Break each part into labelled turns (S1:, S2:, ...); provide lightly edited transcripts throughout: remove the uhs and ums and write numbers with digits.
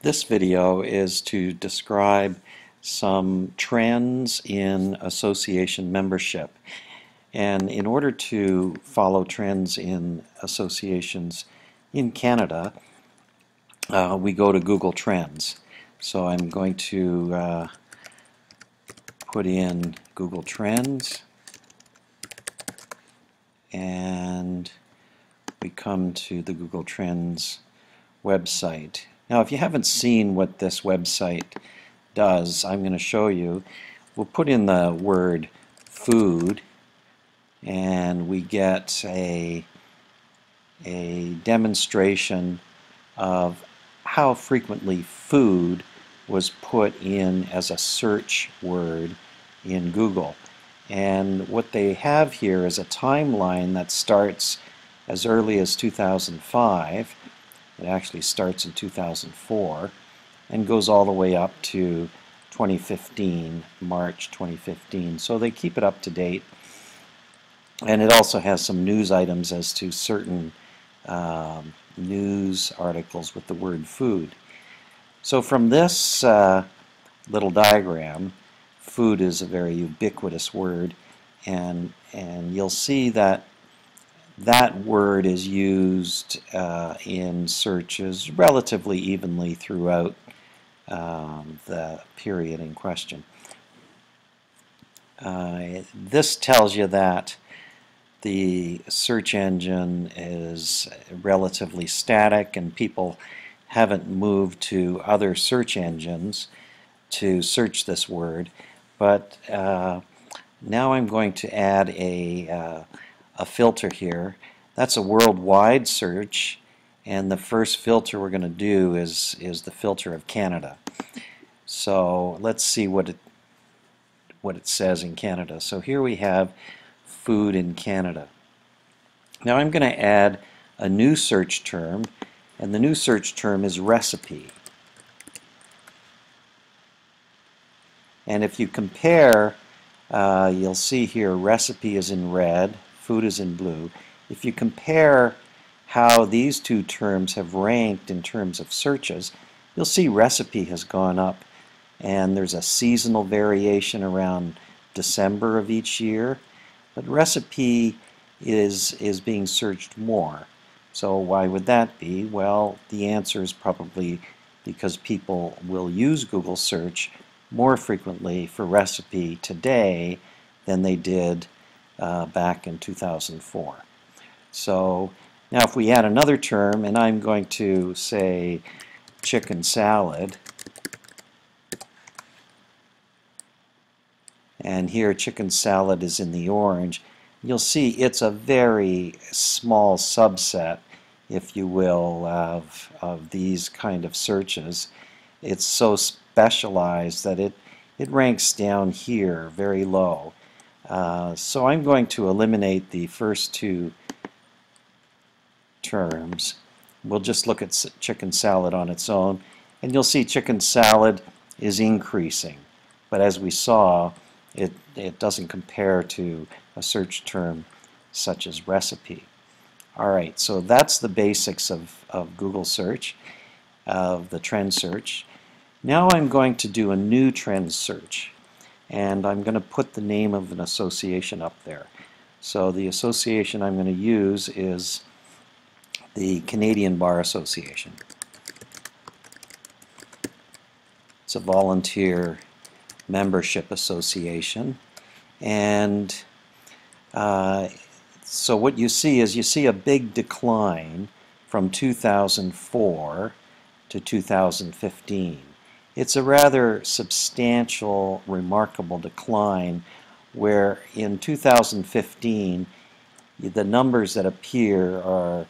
S1: This video is to describe some trends in association membership. And in order to follow trends in associations in Canada, we go to Google Trends. So I'm going to put in Google Trends, and we come to the Google Trends website. Now, if you haven't seen what this website does, I'm going to show you. We'll put in the word food, and we get a demonstration of how frequently food was put in as a search word in Google. And what they have here is a timeline that starts as early as 2005. It actually starts in 2004 and goes all the way up to 2015, March 2015. So they keep it up to date. And it also has some news items as to certain news articles with the word food. So from this little diagram, food is a very ubiquitous word, and you'll see that that word is used in searches relatively evenly throughout the period in question. This tells you that the search engine is relatively static and people haven't moved to other search engines to search this word, but now I'm going to add a filter here. That's a worldwide search, and the first filter we're going to do is the filter of Canada. So let's see what it says in Canada. So here we have food in Canada. Now I'm going to add a new search term, and the new search term is recipe. And if you compare, you'll see here recipe is in red, food is in blue. If you compare how these two terms have ranked in terms of searches, you'll see recipe has gone up, and there's a seasonal variation around December of each year, but recipe is being searched more. So why would that be? Well, the answer is probably because people will use Google search more frequently for recipe today than they did back in 2004. So now if we add another term, and I'm going to say chicken salad, and here chicken salad is in the orange, you'll see it's a very small subset, if you will, of these kind of searches. It's so specialized that it ranks down here very low. So I'm going to eliminate the first two terms. We'll just look at chicken salad on its own, and you'll see chicken salad is increasing. But as we saw, it doesn't compare to a search term such as recipe. Alright, so that's the basics of Google search, of the trend search. Now I'm going to do a new trend search, and I'm going to put the name of an association up there. So the association I'm going to use is the Canadian Bar Association. It's a volunteer membership association, and so what you see is a big decline from 2004 to 2015. It's a rather substantial, remarkable decline, where in 2015 the numbers that appear are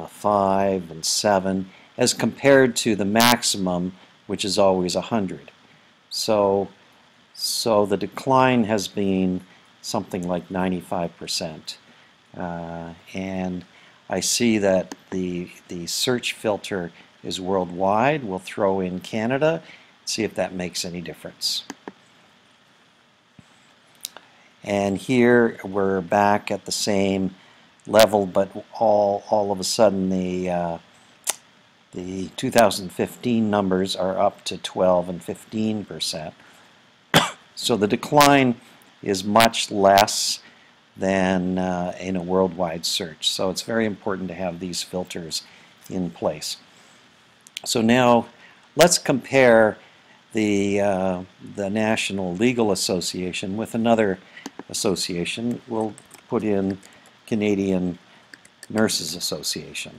S1: 5 and 7 as compared to the maximum, which is always 100. So the decline has been something like 95%. And I see that the search filter is worldwide. We'll throw in Canada, see if that makes any difference. And here we're back at the same level, but all of a sudden The 2015 numbers are up to 12 and 15%. So the decline is much less than in a worldwide search. So it's very important to have these filters in place. So now let's compare the National Legal Association with another association. We'll put in Canadian Nurses Association.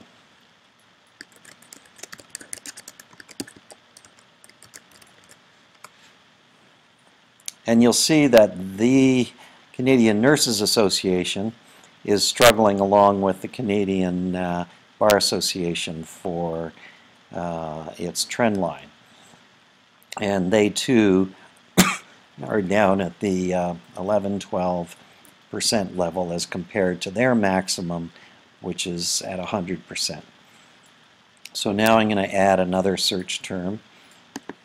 S1: And you'll see that the Canadian Nurses Association is struggling along with the Canadian Bar Association for its trend line. And they too are down at the 11-12% level as compared to their maximum, which is at 100%. So now I'm going to add another search term,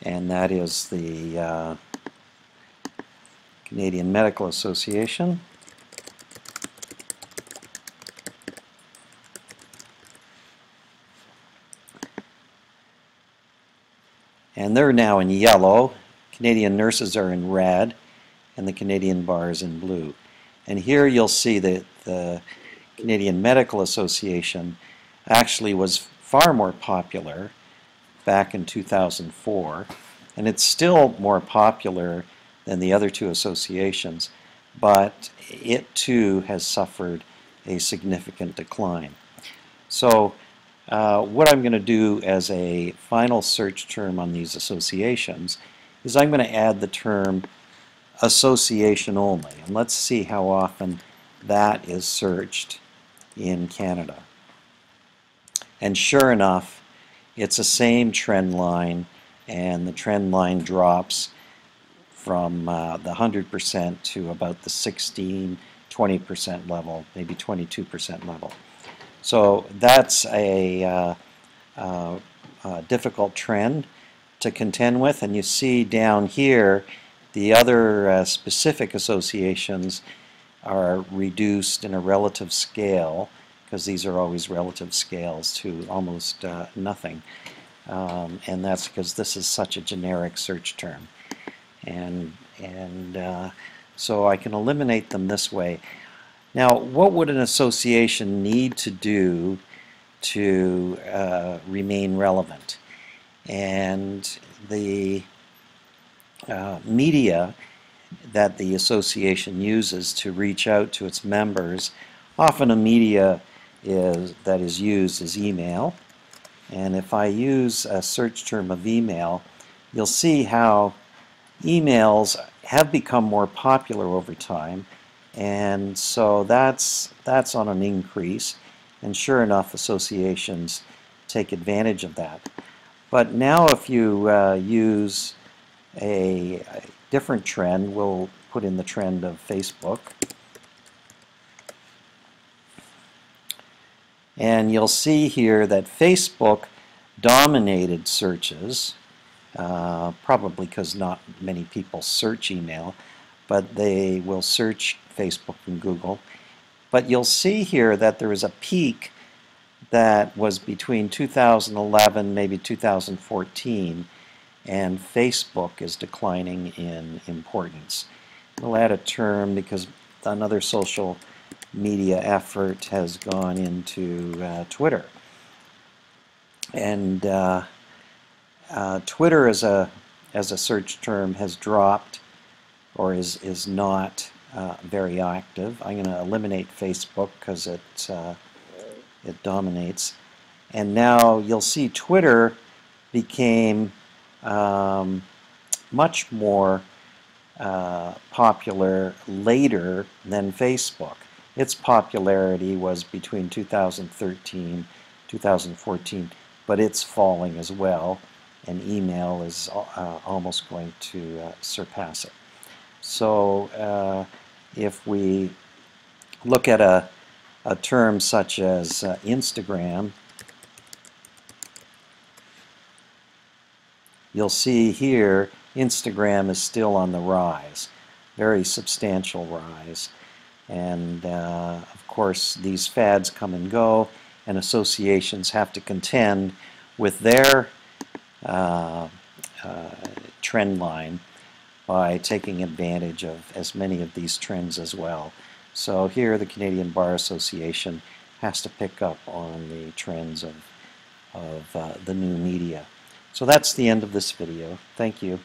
S1: and that is the Canadian Medical Association. And they're now in yellow. Canadian nurses are in red, and the Canadian Bar is in blue. And here you'll see that the Canadian Medical Association actually was far more popular back in 2004, and it's still more popular than the other two associations, but it too has suffered a significant decline. So what I'm going to do as a final search term on these associations is I'm going to add the term association only, and let's see how often that is searched in Canada. And sure enough, it's the same trend line, and the trend line drops from the 100% to about the 16-20% level, maybe 22% level. So that's a difficult trend to contend with, and you see down here the other specific associations are reduced in a relative scale, because these are always relative scales, to almost nothing. And that's because this is such a generic search term. And so I can eliminate them this way. Now, what would an association need to do to remain relevant? And the media that the association uses to reach out to its members, often a media that is used is email. And if I use a search term of email, you'll see how emails have become more popular over time, and so that's on an increase, and sure enough, associations take advantage of that. But now if you use a different trend, we'll put in the trend of Facebook, and you'll see here that Facebook dominated searches, probably because not many people search email, but they will search Facebook and Google. But you'll see here that there is a peak that was between 2011, maybe 2014, and Facebook is declining in importance. We'll add a term because another social media effort has gone into Twitter. And Twitter as a search term has dropped, or is not very active. I'm going to eliminate Facebook because it dominates. And now you'll see Twitter became much more popular later than Facebook. Its popularity was between 2013, 2014, but it's falling as well, and email is almost going to surpass it. So if we look at a term such as Instagram, you'll see here Instagram is still on the rise, very substantial rise. And of course these fads come and go, and associations have to contend with their uh, trend line by taking advantage of as many of these trends as well. So here the Canadian Bar Association has to pick up on the trends of the new media. So that's the end of this video. Thank you.